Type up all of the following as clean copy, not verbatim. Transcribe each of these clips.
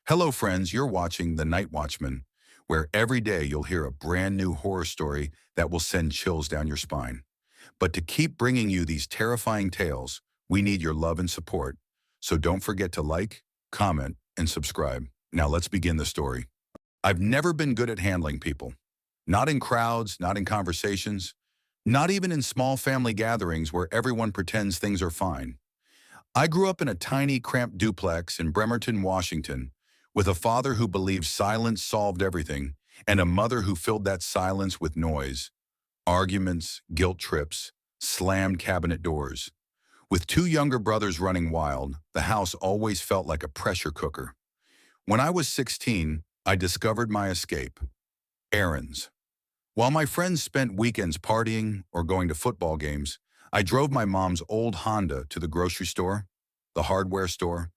Hello, friends. You're watching The Night Watchman, where every day you'll hear a brand new horror story that will send chills down your spine. But to keep bringing you these terrifying tales, we need your love and support. So don't forget to like, comment, and subscribe. Now let's begin the story. I've never been good at handling people. Not in crowds, not in conversations, not even in small family gatherings where everyone pretends things are fine. I grew up in a tiny, cramped duplex in Bremerton, Washington, with a father who believed silence solved everything, and a mother who filled that silence with noise, arguments, guilt trips, slammed cabinet doors. With two younger brothers running wild, the house always felt like a pressure cooker. When I was 16, I discovered my escape: errands. While my friends spent weekends partying or going to football games, I drove my mom's old Honda to the grocery store, the hardware store,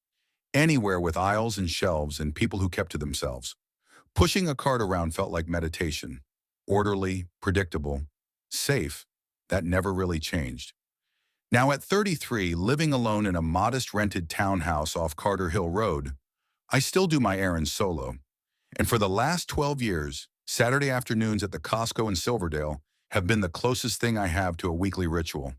anywhere with aisles and shelves and people who kept to themselves. Pushing a cart around felt like meditation. Orderly, predictable, safe. That never really changed. Now at 33, living alone in a modest rented townhouse off Carter Hill Road, I still do my errands solo. And for the last 12 years, Saturday afternoons at the Costco in Silverdale have been the closest thing I have to a weekly ritual.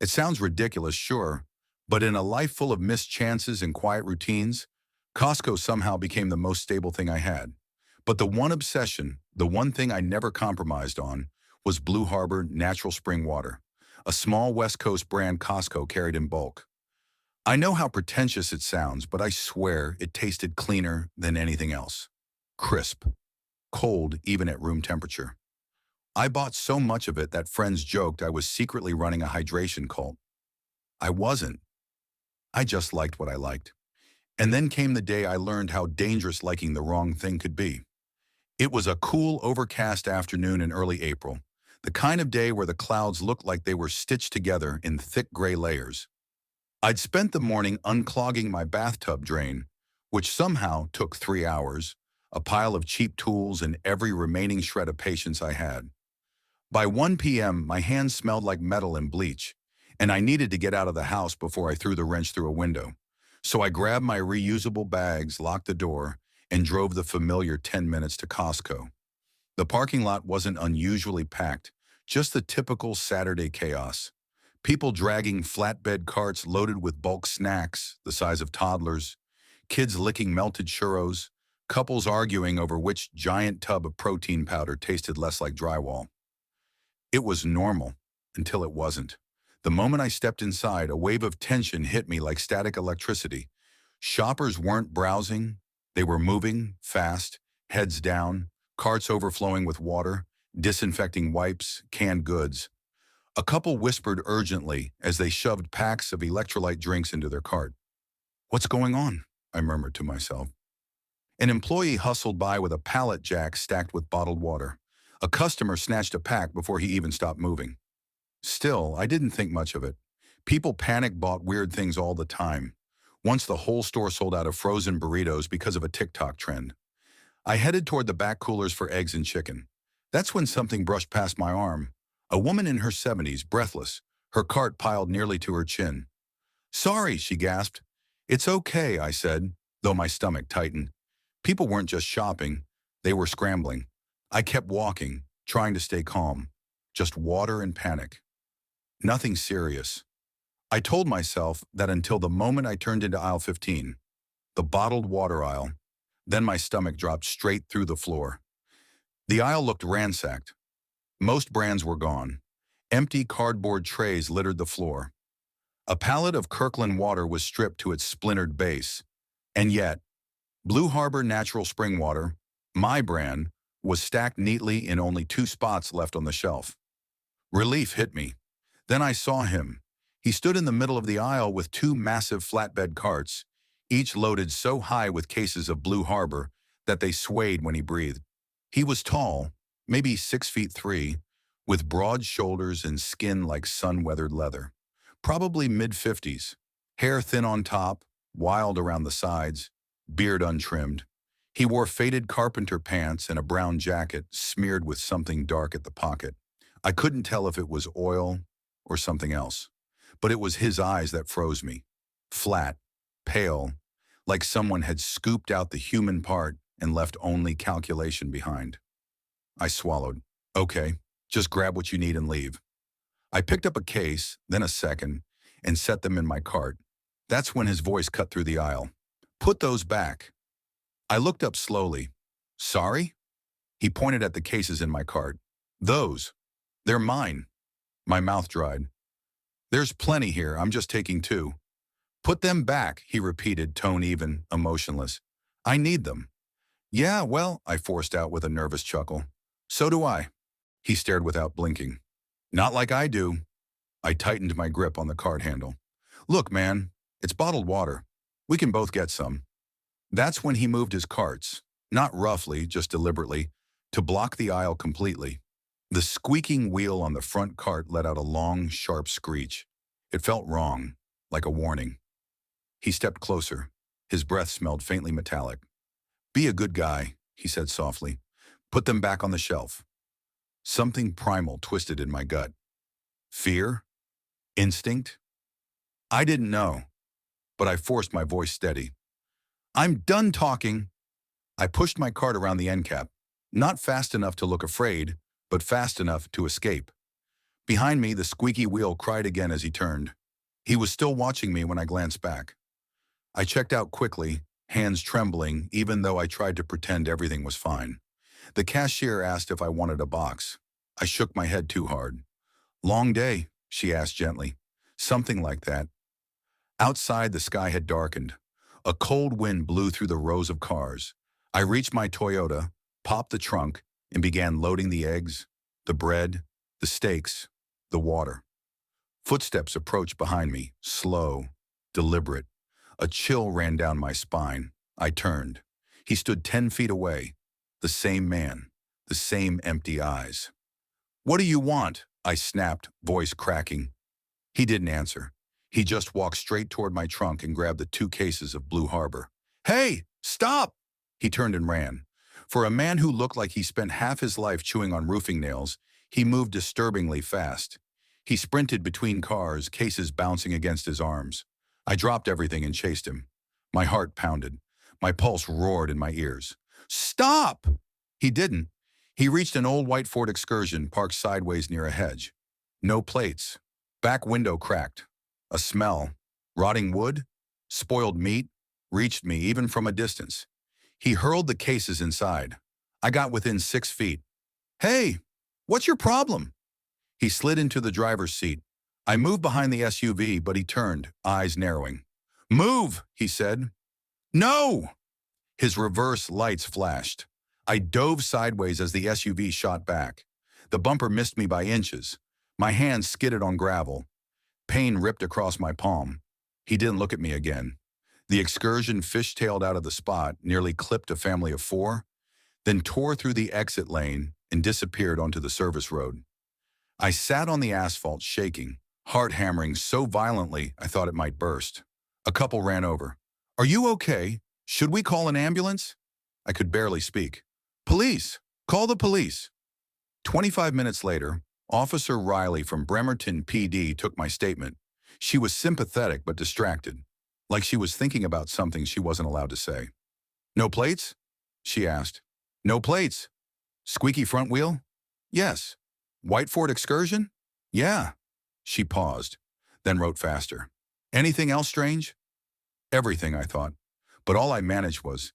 It sounds ridiculous, sure, but in a life full of missed chances and quiet routines, Costco somehow became the most stable thing I had. But the one obsession, the one thing I never compromised on, was Blue Harbor Natural Spring Water, a small West Coast brand Costco carried in bulk. I know how pretentious it sounds, but I swear it tasted cleaner than anything else. Crisp, cold even at room temperature. I bought so much of it that friends joked I was secretly running a hydration cult. I wasn't. I just liked what I liked. And then came the day I learned how dangerous liking the wrong thing could be. It was a cool, overcast afternoon in early April, the kind of day where the clouds looked like they were stitched together in thick gray layers. I'd spent the morning unclogging my bathtub drain, which somehow took 3 hours, a pile of cheap tools and every remaining shred of patience I had. By 1 p.m., my hands smelled like metal and bleach, and I needed to get out of the house before I threw the wrench through a window. So I grabbed my reusable bags, locked the door, and drove the familiar 10 minutes to Costco. The parking lot wasn't unusually packed, just the typical Saturday chaos. People dragging flatbed carts loaded with bulk snacks the size of toddlers, kids licking melted churros, couples arguing over which giant tub of protein powder tasted less like drywall. It was normal until it wasn't. The moment I stepped inside, a wave of tension hit me like static electricity. Shoppers weren't browsing. They were moving, fast, heads down, carts overflowing with water, disinfecting wipes, canned goods. A couple whispered urgently as they shoved packs of electrolyte drinks into their cart. "What's going on?" I murmured to myself. An employee hustled by with a pallet jack stacked with bottled water. A customer snatched a pack before he even stopped moving. Still, I didn't think much of it. People panic-bought weird things all the time. Once the whole store sold out of frozen burritos because of a TikTok trend. I headed toward the back coolers for eggs and chicken. That's when something brushed past my arm. A woman in her 70s, breathless, her cart piled nearly to her chin. "Sorry," she gasped. "It's okay," I said, though my stomach tightened. People weren't just shopping, they were scrambling. I kept walking, trying to stay calm. Just water and panic. Nothing serious. I told myself that until the moment I turned into aisle 15, the bottled water aisle. Then my stomach dropped straight through the floor. The aisle looked ransacked. Most brands were gone. Empty cardboard trays littered the floor. A pallet of Kirkland water was stripped to its splintered base. And yet, Blue Harbor Natural Spring Water, my brand, was stacked neatly in only 2 spots left on the shelf. Relief hit me. Then I saw him. He stood in the middle of the aisle with 2 massive flatbed carts, each loaded so high with cases of Blue Harbor that they swayed when he breathed. He was tall, maybe 6'3", with broad shoulders and skin like sun-weathered leather. Probably mid-50s, hair thin on top, wild around the sides, beard untrimmed. He wore faded carpenter pants and a brown jacket smeared with something dark at the pocket. I couldn't tell if it was oil or something else, but it was his eyes that froze me. Flat, pale, like someone had scooped out the human part and left only calculation behind. I swallowed. Okay, just grab what you need and leave. I picked up a case, then a second, and set them in my cart. That's when his voice cut through the aisle. Put those back. I looked up slowly. Sorry? He pointed at the cases in my cart. Those. They're mine. My mouth dried. There's plenty here, I'm just taking two. Put them back, he repeated, tone even, emotionless. I need them. Yeah, well, I forced out with a nervous chuckle. So do I. He stared without blinking. Not like I do. I tightened my grip on the cart handle. Look, man, it's bottled water. We can both get some. That's when he moved his carts, not roughly, just deliberately, to block the aisle completely. The squeaking wheel on the front cart let out a long, sharp screech. It felt wrong, like a warning. He stepped closer. His breath smelled faintly metallic. Be a good guy, he said softly. Put them back on the shelf. Something primal twisted in my gut. Fear? Instinct? I didn't know, but I forced my voice steady. I'm done talking. I pushed my cart around the end cap, not fast enough to look afraid, but fast enough to escape. Behind me, the squeaky wheel cried again as he turned. He was still watching me when I glanced back. I checked out quickly, hands trembling, even though I tried to pretend everything was fine. The cashier asked if I wanted a box. I shook my head too hard. Long day, she asked gently. Something like that. Outside, the sky had darkened. A cold wind blew through the rows of cars. I reached my Toyota, popped the trunk, and began loading the eggs, the bread, the steaks, the water. Footsteps approached behind me, slow, deliberate. A chill ran down my spine. I turned. He stood 10 feet away. The same man, the same empty eyes. What do you want? I snapped, voice cracking. He didn't answer. He just walked straight toward my trunk and grabbed the 2 cases of Blue Harbor. Hey, stop! He turned and ran. For a man who looked like he spent half his life chewing on roofing nails, he moved disturbingly fast. He sprinted between cars, cases bouncing against his arms. I dropped everything and chased him. My heart pounded. My pulse roared in my ears. Stop! He didn't. He reached an old white Ford Excursion parked sideways near a hedge. No plates. Back window cracked. A smell, rotting wood, spoiled meat, reached me even from a distance. He hurled the cases inside. I got within 6 feet. Hey, what's your problem? He slid into the driver's seat. I moved behind the SUV, but he turned, eyes narrowing. Move, he said. No! His reverse lights flashed. I dove sideways as the SUV shot back. The bumper missed me by inches. My hand skidded on gravel. Pain ripped across my palm. He didn't look at me again. The Excursion fishtailed out of the spot, nearly clipped a family of 4, then tore through the exit lane and disappeared onto the service road. I sat on the asphalt shaking, heart hammering so violently I thought it might burst. A couple ran over. Are you okay? Should we call an ambulance? I could barely speak. Police! Call the police! 25 minutes later, Officer Riley from Bremerton PD took my statement. She was sympathetic but distracted, like she was thinking about something she wasn't allowed to say. No plates? She asked. No plates. Squeaky front wheel? Yes. White Ford Excursion? Yeah. She paused, then wrote faster. Anything else strange? Everything, I thought. But all I managed was,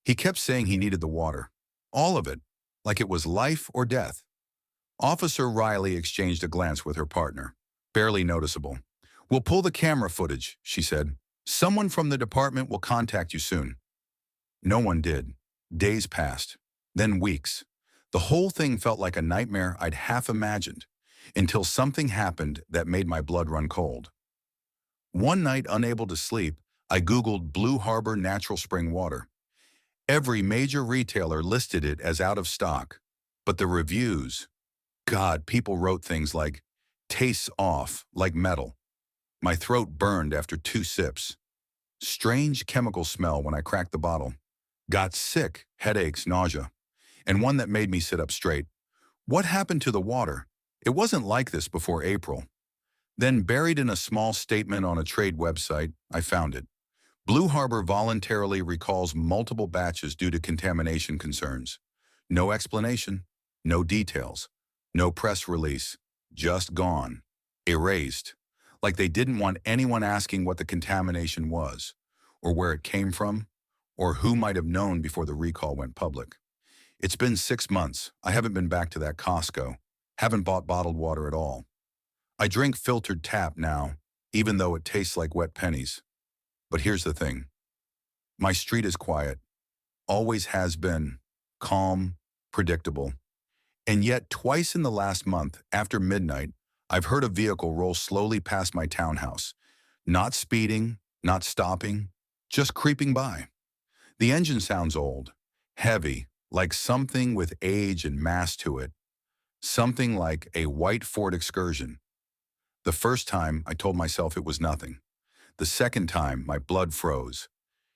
he kept saying he needed the water. All of it, like it was life or death. Officer Riley exchanged a glance with her partner. Barely noticeable. We'll pull the camera footage, she said. Someone from the department will contact you soon. No one did. Days passed. Then weeks. The whole thing felt like a nightmare I'd half imagined, until something happened that made my blood run cold. One night, unable to sleep, I Googled Blue Harbor natural spring water. Every major retailer listed it as out of stock, but the reviews, God, people wrote things like, tastes off, like metal. My throat burned after 2 sips. Strange chemical smell when I cracked the bottle. Got sick, headaches, nausea. And one that made me sit up straight. What happened to the water? It wasn't like this before April. Then, buried in a small statement on a trade website, I found it. Blue Harbor voluntarily recalls multiple batches due to contamination concerns. No explanation, no details, no press release, just gone, erased, like they didn't want anyone asking what the contamination was, or where it came from, or who might have known before the recall went public. It's been 6 months. I haven't been back to that Costco. Haven't bought bottled water at all. I drink filtered tap now, even though it tastes like wet pennies. But here's the thing. My street is quiet, always has been, calm, predictable. And yet twice in the last month, after midnight, I've heard a vehicle roll slowly past my townhouse. Not speeding, not stopping, just creeping by. The engine sounds old, heavy, like something with age and mass to it. Something like a white Ford Excursion. The first time, I told myself it was nothing. The second time, my blood froze.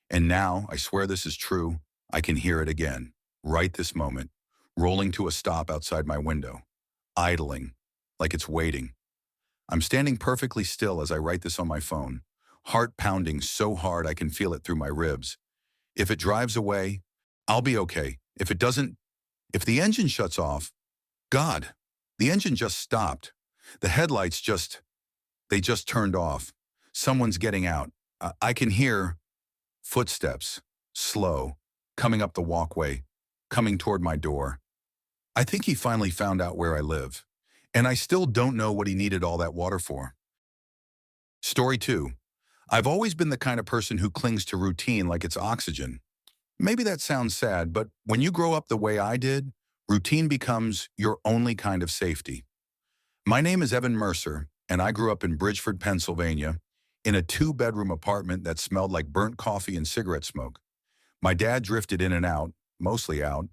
And now, I swear this is true, I can hear it again, right this moment, rolling to a stop outside my window, idling, like it's waiting. I'm standing perfectly still as I write this on my phone, heart pounding so hard I can feel it through my ribs. If it drives away, I'll be okay. If it doesn't, if the engine shuts off, God, the engine just stopped. The headlights they just turned off. Someone's getting out. I can hear footsteps, slow, coming up the walkway, coming toward my door. I think he finally found out where I live. And I still don't know what he needed all that water for. Story 2. I've always been the kind of person who clings to routine like it's oxygen. Maybe that sounds sad, but when you grow up the way I did, routine becomes your only kind of safety. My name is Evan Mercer, and I grew up in Bridgeford, Pennsylvania, in a 2-bedroom apartment that smelled like burnt coffee and cigarette smoke. My dad drifted in and out, mostly out,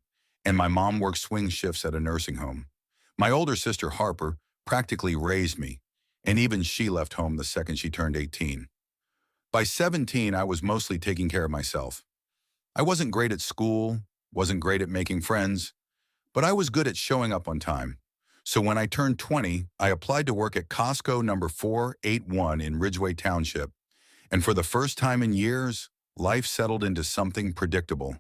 and my mom worked swing shifts at a nursing home. My older sister, Harper, practically raised me, and even she left home the second she turned 18. By 17, I was mostly taking care of myself. I wasn't great at school, wasn't great at making friends, but I was good at showing up on time. So when I turned 20, I applied to work at Costco number 481 in Ridgeway Township. And for the first time in years, life settled into something predictable.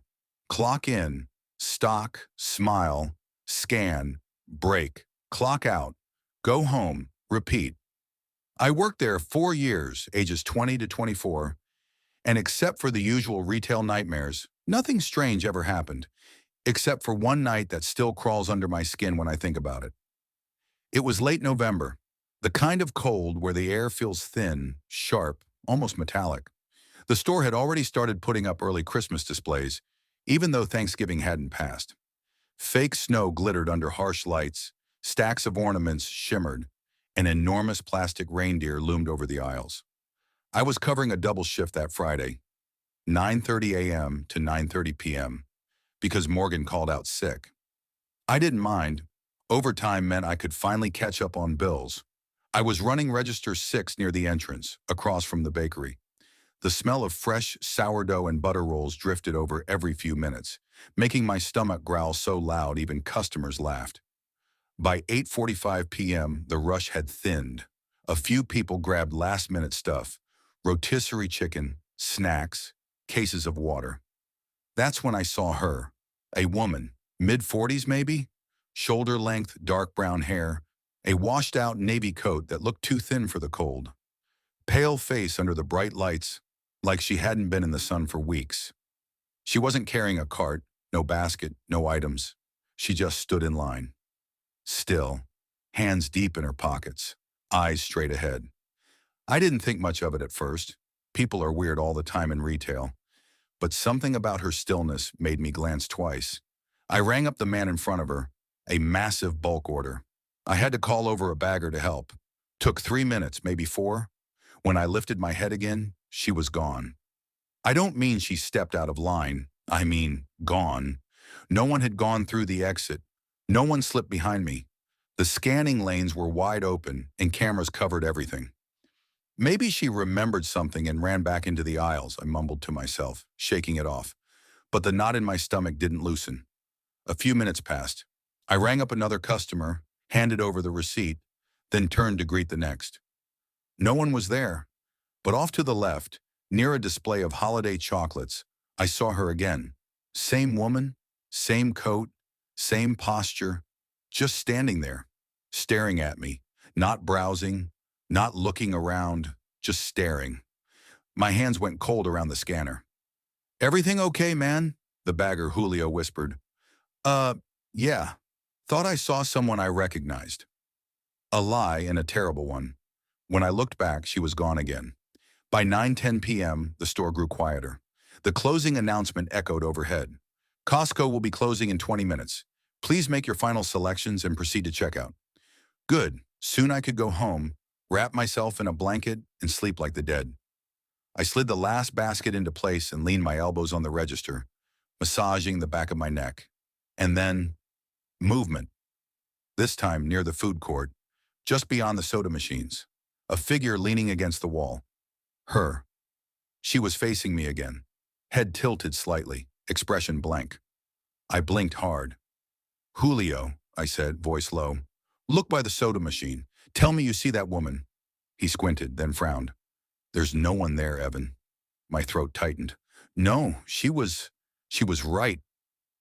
Clock in, stock, smile, scan, break, clock out, go home, repeat. I worked there 4 years, ages 20 to 24, and except for the usual retail nightmares, nothing strange ever happened, except for one night that still crawls under my skin when I think about it. It was late November, the kind of cold where the air feels thin, sharp, almost metallic. The store had already started putting up early Christmas displays, even though Thanksgiving hadn't passed. Fake snow glittered under harsh lights, stacks of ornaments shimmered, an enormous plastic reindeer loomed over the aisles. I was covering a double shift that Friday, 9:30 a.m. to 9:30 p.m., because Morgan called out sick. I didn't mind. Overtime meant I could finally catch up on bills. I was running register 6 near the entrance, across from the bakery. The smell of fresh sourdough and butter rolls drifted over every few minutes, making my stomach growl so loud even customers laughed. By 8:45 p.m., the rush had thinned. A few people grabbed last-minute stuff, rotisserie chicken, snacks, cases of water. That's when I saw her, a woman, mid-40s maybe, shoulder-length dark brown hair, a washed-out navy coat that looked too thin for the cold. Pale face under the bright lights, like she hadn't been in the sun for weeks. She wasn't carrying a cart, no basket, no items. She just stood in line. Still, hands deep in her pockets, eyes straight ahead. I didn't think much of it at first. People are weird all the time in retail. But something about her stillness made me glance twice. I rang up the man in front of her, a massive bulk order. I had to call over a bagger to help. Took 3 minutes, maybe 4. When I lifted my head again, she was gone. I don't mean she stepped out of line. I mean, gone. No one had gone through the exit. No one slipped behind me. The scanning lanes were wide open and cameras covered everything. Maybe she remembered something and ran back into the aisles, I mumbled to myself, shaking it off. But the knot in my stomach didn't loosen. A few minutes passed. I rang up another customer, handed over the receipt, then turned to greet the next. No one was there, but off to the left, Near a display of holiday chocolates, I saw her again. Same woman, same coat, same posture, just standing there, staring at me, not browsing, not looking around, just staring. My hands went cold around the scanner. "Everything okay, man?" the bagger Julio whispered. Uh, yeah. Thought I saw someone I recognized." A lie and a terrible one. When I looked back, she was gone again. By 9:10 p.m., the store grew quieter. The closing announcement echoed overhead. "Costco will be closing in 20 minutes. Please make your final selections and proceed to checkout." Good. Soon I could go home, wrap myself in a blanket, and sleep like the dead. I slid the last basket into place and leaned my elbows on the register, massaging the back of my neck. And then, movement. This time near the food court, just beyond the soda machines. A figure leaning against the wall. Her. She was facing me again. Head tilted slightly, expression blank. I blinked hard. "Julio," I said, voice low. "Look by the soda machine. Tell me you see that woman." He squinted, then frowned. "There's no one there, Evan." My throat tightened. "No, she was right."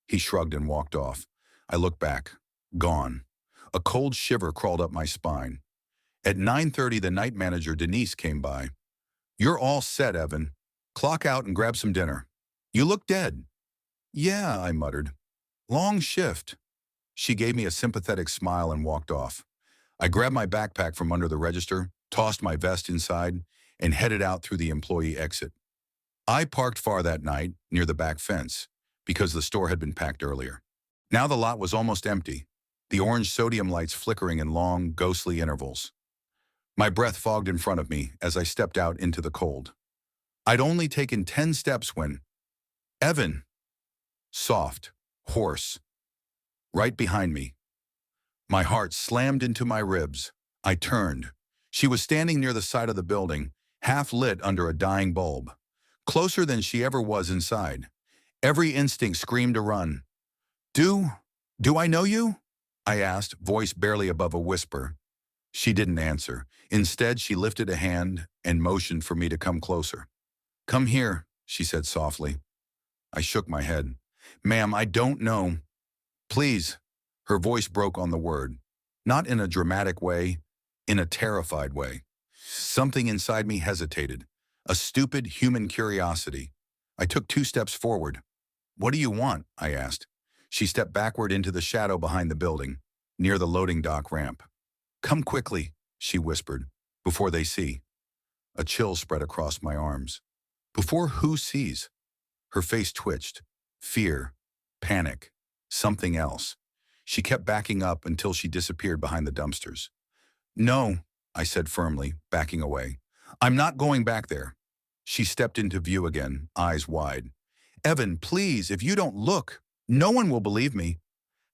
He shrugged and walked off. I looked back. Gone. A cold shiver crawled up my spine. At 9:30, the night manager, Denise, came by. "You're all set, Evan. Clock out and grab some dinner. You look dead." "Yeah," I muttered. "Long shift." She gave me a sympathetic smile and walked off. I grabbed my backpack from under the register, tossed my vest inside, and headed out through the employee exit. I parked far that night, near the back fence, because the store had been packed earlier. Now the lot was almost empty, the orange sodium lights flickering in long, ghostly intervals. My breath fogged in front of me as I stepped out into the cold. I'd only taken 10 steps when, "Evan!" Soft, hoarse, right behind me. My heart slammed into my ribs. I turned. She was standing near the side of the building, half lit under a dying bulb. Closer than she ever was inside. Every instinct screamed to run. Do I know you?" I asked, voice barely above a whisper. She didn't answer. Instead, she lifted a hand and motioned for me to come closer. "Come here," she said softly. I shook my head. "Ma'am, I don't know." "Please." Her voice broke on the word. Not in a dramatic way, in a terrified way. Something inside me hesitated. A stupid human curiosity. I took 2 steps forward. "What do you want?" I asked. She stepped backward into the shadow behind the building, near the loading dock ramp. "Come quickly," she whispered, "before they see." A chill spread across my arms. Before who sees? Her face twitched. Fear, panic, something else. She kept backing up until she disappeared behind the dumpsters. "No," I said firmly, backing away. "I'm not going back there." She stepped into view again, eyes wide. "Evan, please, if you don't look, no one will believe me."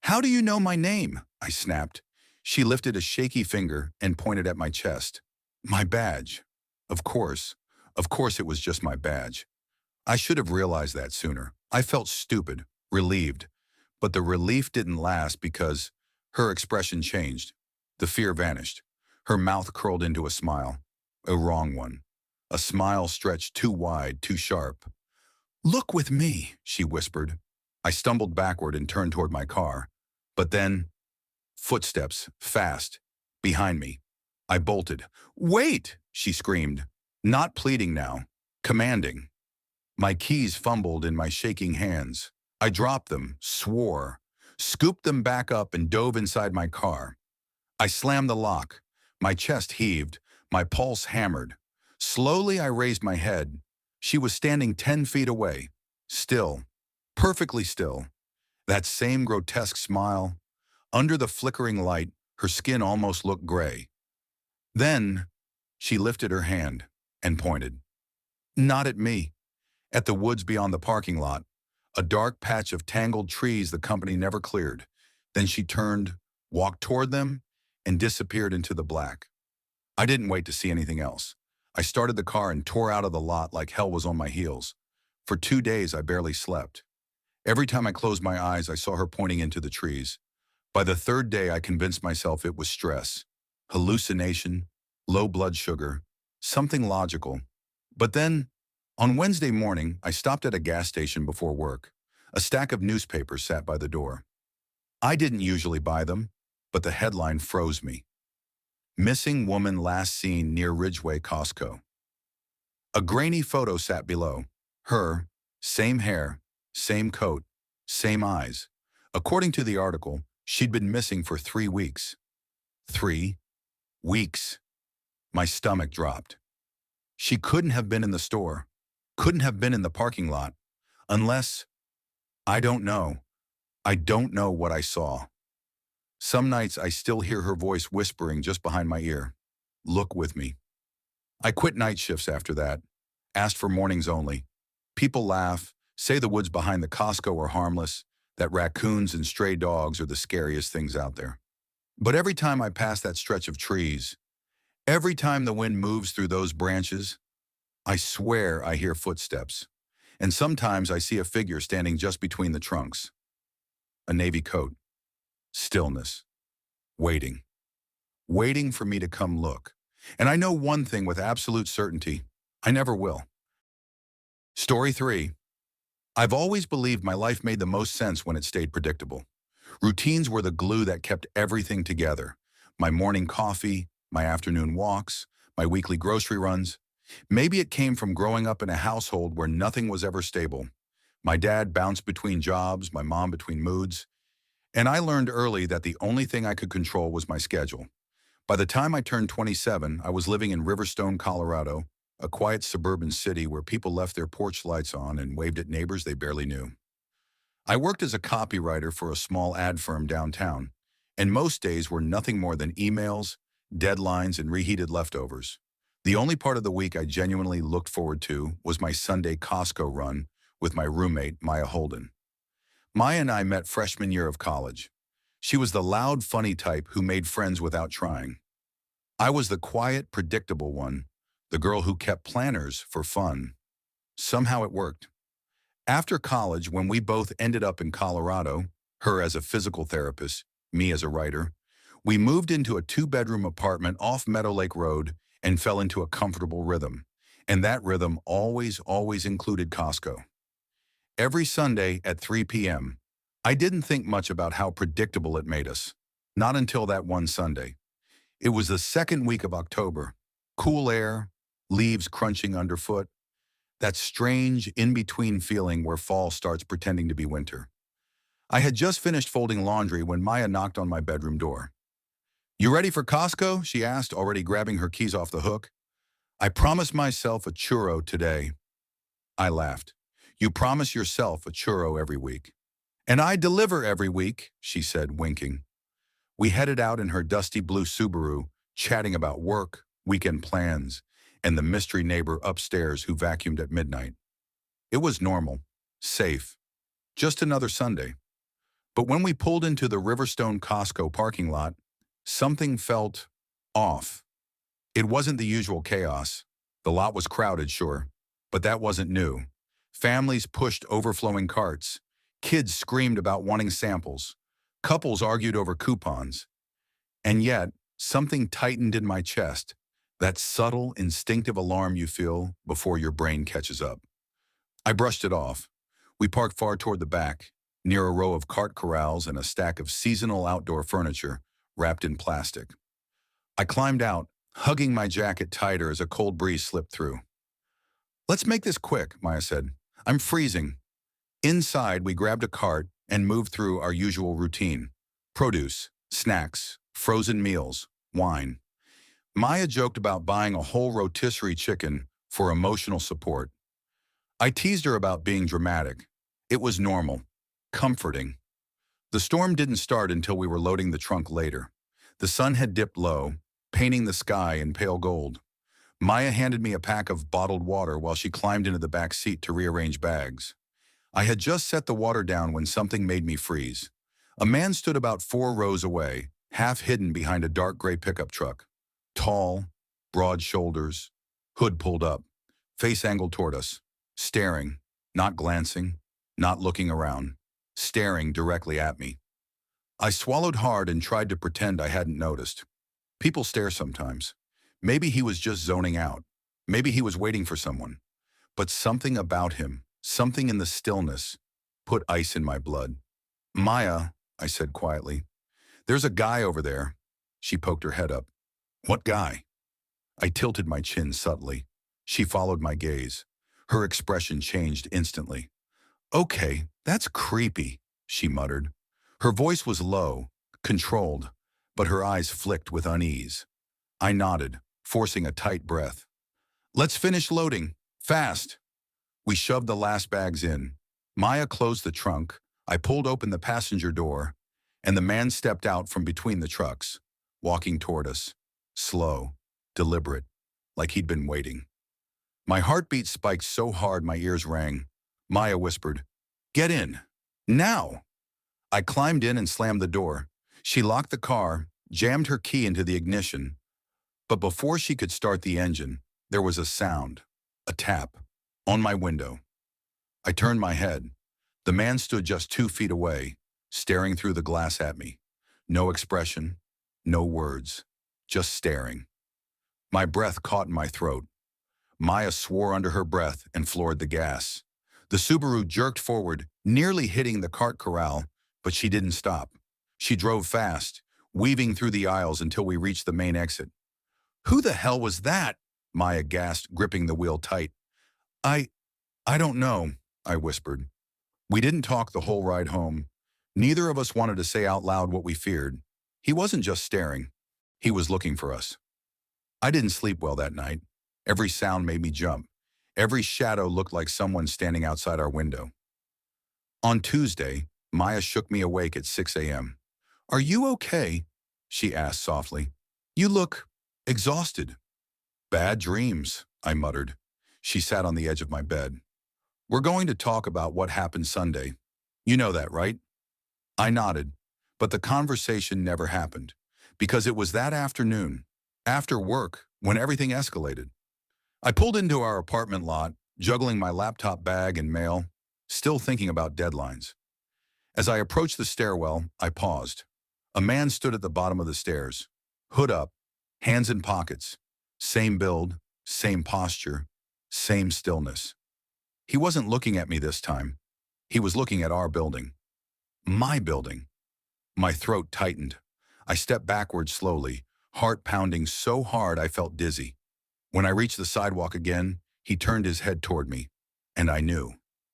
"How do you know my name?" I snapped. She lifted a shaky finger and pointed at my chest. "My badge." Of course it was just my badge. I should have realized that sooner. I felt stupid, relieved. But the relief didn't last because her expression changed. The fear vanished. Her mouth curled into a smile. A wrong one. A smile stretched too wide, too sharp. "Look with me," she whispered. I stumbled backward and turned toward my car. But then, footsteps, fast, behind me. I bolted. "Wait!" she screamed. Not pleading now, commanding. My keys fumbled in my shaking hands. I dropped them, swore, scooped them back up and dove inside my car. I slammed the lock. My chest heaved, my pulse hammered. Slowly I raised my head. She was standing 10 feet away, still, perfectly still. That same grotesque smile. Under the flickering light, her skin almost looked gray. Then, she lifted her hand and pointed. Not at me. At the woods beyond the parking lot, a dark patch of tangled trees the company never cleared. Then she turned, walked toward them, and disappeared into the black. I didn't wait to see anything else. I started the car and tore out of the lot like hell was on my heels. For 2 days, I barely slept. Every time I closed my eyes, I saw her pointing into the trees. By the 3rd day, I convinced myself it was stress, hallucination, low blood sugar, something logical. But then, On Wednesday morning, I stopped at a gas station before work. A stack of newspapers sat by the door. I didn't usually buy them, but the headline froze me. Missing woman last seen near Ridgeway Costco. A grainy photo sat below. Her, same hair, same coat, same eyes. According to the article, she'd been missing for 3 weeks. 3 weeks. My stomach dropped. She couldn't have been in the store, couldn't have been in the parking lot, unless, I don't know. I don't know what I saw. Some nights I still hear her voice whispering just behind my ear. Look with me. I quit night shifts after that, asked for mornings only. People laugh, say the woods behind the Costco are harmless, that raccoons and stray dogs are the scariest things out there. But every time I pass that stretch of trees, every time the wind moves through those branches, I swear I hear footsteps. And sometimes I see a figure standing just between the trunks. A navy coat. Stillness. Waiting. Waiting for me to come look. And I know one thing with absolute certainty. I never will. Story 3. I've always believed my life made the most sense when it stayed predictable. Routines were the glue that kept everything together. My morning coffee, my afternoon walks, my weekly grocery runs. Maybe it came from growing up in a household where nothing was ever stable. My dad bounced between jobs, my mom between moods. And I learned early that the only thing I could control was my schedule. By the time I turned 27, I was living in Riverstone, Colorado, a quiet suburban city where people left their porch lights on and waved at neighbors they barely knew. I worked as a copywriter for a small ad firm downtown, and most days were nothing more than emails, deadlines, and reheated leftovers. The only part of the week I genuinely looked forward to was my Sunday Costco run with my roommate, Maya Holden. Maya and I met freshman year of college. She was the loud, funny type who made friends without trying. I was the quiet, predictable one, the girl who kept planners for fun. Somehow it worked. After college, when we both ended up in Colorado, her as a physical therapist, me as a writer, we moved into a 2-bedroom apartment off Meadow Lake Road and fell into a comfortable rhythm. And that rhythm always included Costco. Every Sunday at 3 p.m., I didn't think much about how predictable it made us. Not until that one Sunday. It was the second week of October. Cool air, leaves crunching underfoot. That strange, in-between feeling where fall starts pretending to be winter. I had just finished folding laundry when Maya knocked on my bedroom door. "You ready for Costco?" she asked, already grabbing her keys off the hook. "I promised myself a churro today." I laughed. "You promise yourself a churro every week." "And I deliver every week," she said, winking. We headed out in her dusty blue Subaru, chatting about work, weekend plans, and the mystery neighbor upstairs who vacuumed at midnight. It was normal, safe, just another Sunday. But when we pulled into the Riverstone Costco parking lot, something felt off. It wasn't the usual chaos. The lot was crowded, sure, but that wasn't new. Families pushed overflowing carts. Kids screamed about wanting samples. Couples argued over coupons. And yet, something tightened in my chest, that subtle, instinctive alarm you feel before your brain catches up. I brushed it off. We parked far toward the back, near a row of cart corrals and a stack of seasonal outdoor furniture wrapped in plastic. I climbed out, hugging my jacket tighter as a cold breeze slipped through. "Let's make this quick," Maya said. "I'm freezing." Inside, we grabbed a cart and moved through our usual routine. Produce, snacks, frozen meals, wine. Maya joked about buying a whole rotisserie chicken for emotional support. I teased her about being dramatic. It was normal, comforting. The storm didn't start until we were loading the trunk later. The sun had dipped low, painting the sky in pale gold. Maya handed me a pack of bottled water while she climbed into the back seat to rearrange bags. I had just set the water down when something made me freeze. A man stood about 4 rows away, half hidden behind a dark gray pickup truck. Tall, broad shoulders, hood pulled up, face angled toward us, staring, not glancing, not looking around, staring directly at me. I swallowed hard and tried to pretend I hadn't noticed. People stare sometimes. Maybe he was just zoning out. Maybe he was waiting for someone. But something about him, something in the stillness, put ice in my blood. Maya, I said quietly, there's a guy over there. She poked her head up. What guy? I tilted my chin subtly. She followed my gaze. Her expression changed instantly. Okay, that's creepy, she muttered. Her voice was low, controlled, but her eyes flicked with unease. I nodded, forcing a tight breath. Let's finish loading. Fast. We shoved the last bags in. Maya closed the trunk. I pulled open the passenger door, and the man stepped out from between the trucks, walking toward us. Slow, deliberate, like he'd been waiting. My heartbeat spiked so hard my ears rang. Maya whispered, "Get in. Now!" I climbed in and slammed the door. She locked the car, jammed her key into the ignition. But before she could start the engine, there was a sound, a tap, on my window. I turned my head. The man stood just 2 feet away, staring through the glass at me. No expression, no words, just staring. My breath caught in my throat. Maya swore under her breath and floored the gas. The Subaru jerked forward, nearly hitting the cart corral, but she didn't stop. She drove fast, weaving through the aisles until we reached the main exit. "Who the hell was that?" Maya gasped, gripping the wheel tight. I don't know," I whispered. We didn't talk the whole ride home. Neither of us wanted to say out loud what we feared. He wasn't just staring. He was looking for us. I didn't sleep well that night. Every sound made me jump. Every shadow looked like someone standing outside our window. On Tuesday, Maya shook me awake at 6 a.m. "Are you okay?" she asked softly. "You look exhausted." "Bad dreams," I muttered. She sat on the edge of my bed. "We're going to talk about what happened Sunday. You know that, right?" I nodded, but the conversation never happened, because it was that afternoon, after work, when everything escalated. I pulled into our apartment lot, juggling my laptop bag and mail, still thinking about deadlines. As I approached the stairwell, I paused. A man stood at the bottom of the stairs, hood up, hands in pockets, same build, same posture, same stillness. He wasn't looking at me this time. He was looking at our building. My building. My throat tightened. I stepped backward slowly, heart pounding so hard I felt dizzy. When I reached the sidewalk again, he turned his head toward me, and I knew.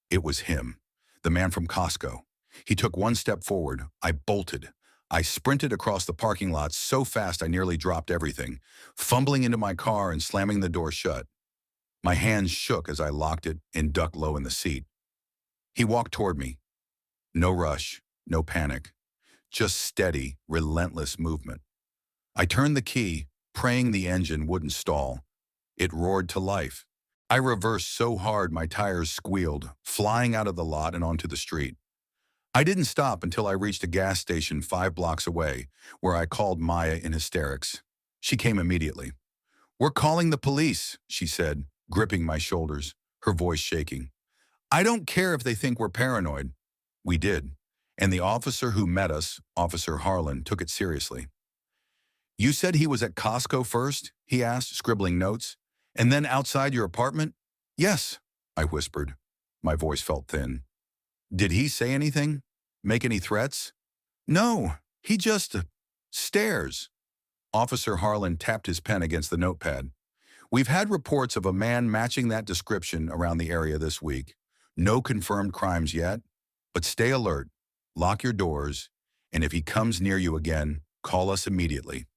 It was him, the man from Costco. He took one step forward. I bolted. I sprinted across the parking lot so fast I nearly dropped everything, fumbling into my car and slamming the door shut. My hands shook as I locked it and ducked low in the seat. He walked toward me. No rush, no panic, just steady, relentless movement. I turned the key, praying the engine wouldn't stall. It roared to life. I reversed so hard my tires squealed, flying out of the lot and onto the street. I didn't stop until I reached a gas station 5 blocks away, where I called Maya in hysterics. She came immediately. "We're calling the police," she said, gripping my shoulders, her voice shaking. "I don't care if they think we're paranoid." We did, and the officer who met us, Officer Harlan, took it seriously. "You said he was at Costco first?" he asked, scribbling notes. "And then outside your apartment?" "Yes," I whispered. My voice felt thin. "Did he say anything? Make any threats?" "No, he just stares." Officer Harlan tapped his pen against the notepad. "We've had reports of a man matching that description around the area this week. No confirmed crimes yet, but stay alert, lock your doors, and if he comes near you again, call us immediately."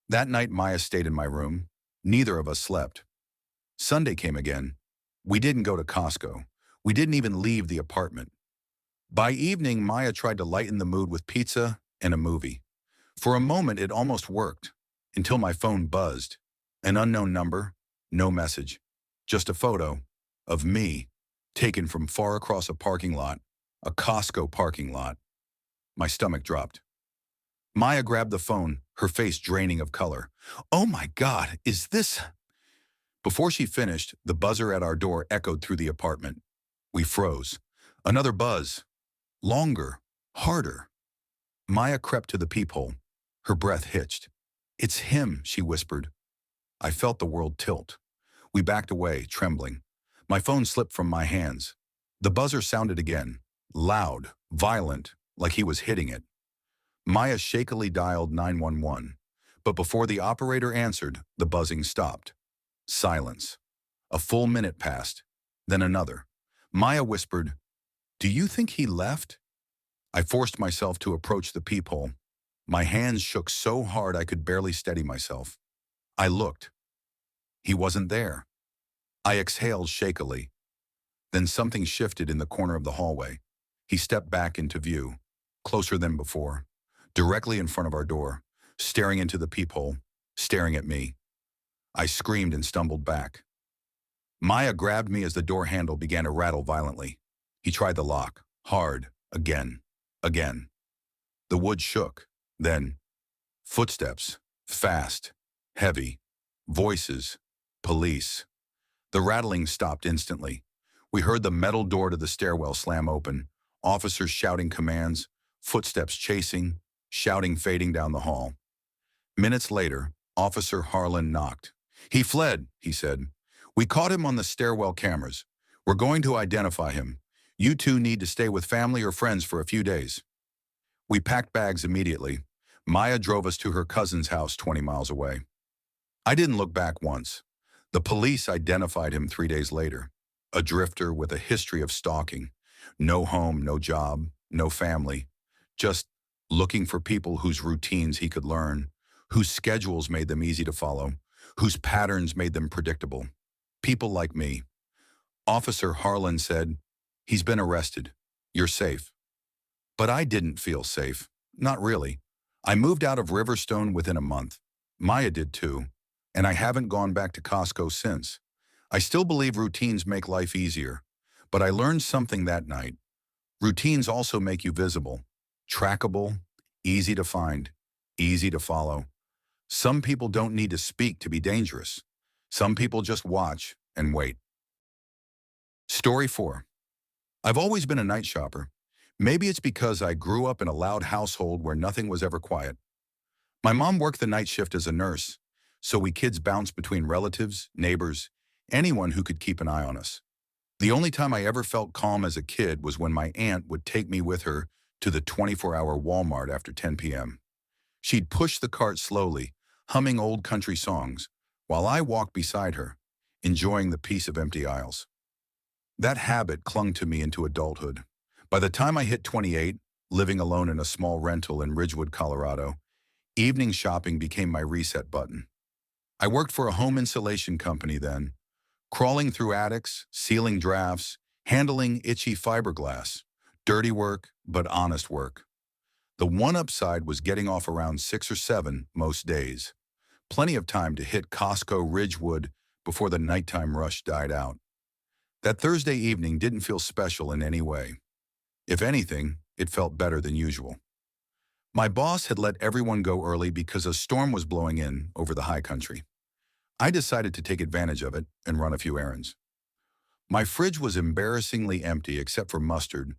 That night, Maya stayed in my room. Neither of us slept. Sunday came again. We didn't go to Costco. We didn't even leave the apartment. By evening, Maya tried to lighten the mood with pizza and a movie. For a moment, it almost worked, until my phone buzzed. An unknown number, no message, just a photo of me, taken from far across a parking lot, a Costco parking lot. My stomach dropped. Maya grabbed the phone, her face draining of color. "Oh my God, is this—" Before she finished, the buzzer at our door echoed through the apartment. We froze. Another buzz. Longer. Harder. Maya crept to the peephole. Her breath hitched. "It's him," she whispered. I felt the world tilt. We backed away, trembling. My phone slipped from my hands. The buzzer sounded again, loud, violent, like he was hitting it. Maya shakily dialed 911, but before the operator answered, the buzzing stopped. Silence. A full minute passed, then another. Maya whispered, "Do you think he left?" I forced myself to approach the peephole. My hands shook so hard I could barely steady myself. I looked. He wasn't there. I exhaled shakily. Then something shifted in the corner of the hallway. He stepped back into view, closer than before, directly in front of our door, staring into the peephole, staring at me. I screamed and stumbled back. Maya grabbed me as the door handle began to rattle violently. He tried the lock, hard, again, again. The wood shook, then footsteps, fast, heavy, voices, police. The rattling stopped instantly. We heard the metal door to the stairwell slam open, officers shouting commands, footsteps chasing, shouting fading down the hall. Minutes later, Officer Harlan knocked. "He fled," he said. "We caught him on the stairwell cameras. We're going to identify him. You two need to stay with family or friends for a few days." We packed bags immediately. Maya drove us to her cousin's house 20 miles away. I didn't look back once. The police identified him 3 days later. A drifter with a history of stalking. No home, no job, no family. Just looking for people whose routines he could learn, whose schedules made them easy to follow, whose patterns made them predictable. People like me. Officer Harlan said, "He's been arrested. You're safe." But I didn't feel safe. Not really. I moved out of Riverstone within a month. Maya did too. And I haven't gone back to Costco since. I still believe routines make life easier. But I learned something that night. Routines also make you visible, trackable, easy to find, easy to follow. Some people don't need to speak to be dangerous. Some people just watch and wait. Story 4. I've always been a night shopper. Maybe it's because I grew up in a loud household where nothing was ever quiet. My mom worked the night shift as a nurse, so we kids bounced between relatives, neighbors, anyone who could keep an eye on us. The only time I ever felt calm as a kid was when my aunt would take me with her to the 24-hour Walmart after 10 p.m. She'd push the cart slowly, humming old country songs, while I walked beside her, enjoying the peace of empty aisles. That habit clung to me into adulthood. By the time I hit 28, living alone in a small rental in Ridgewood, Colorado, evening shopping became my reset button. I worked for a home insulation company then, crawling through attics, sealing drafts, handling itchy fiberglass. Dirty work, but honest work. The one upside was getting off around 6 or 7 most days. Plenty of time to hit Costco Ridgewood before the nighttime rush died out. That Thursday evening didn't feel special in any way. If anything, it felt better than usual. My boss had let everyone go early because a storm was blowing in over the high country. I decided to take advantage of it and run a few errands. My fridge was embarrassingly empty except for mustard,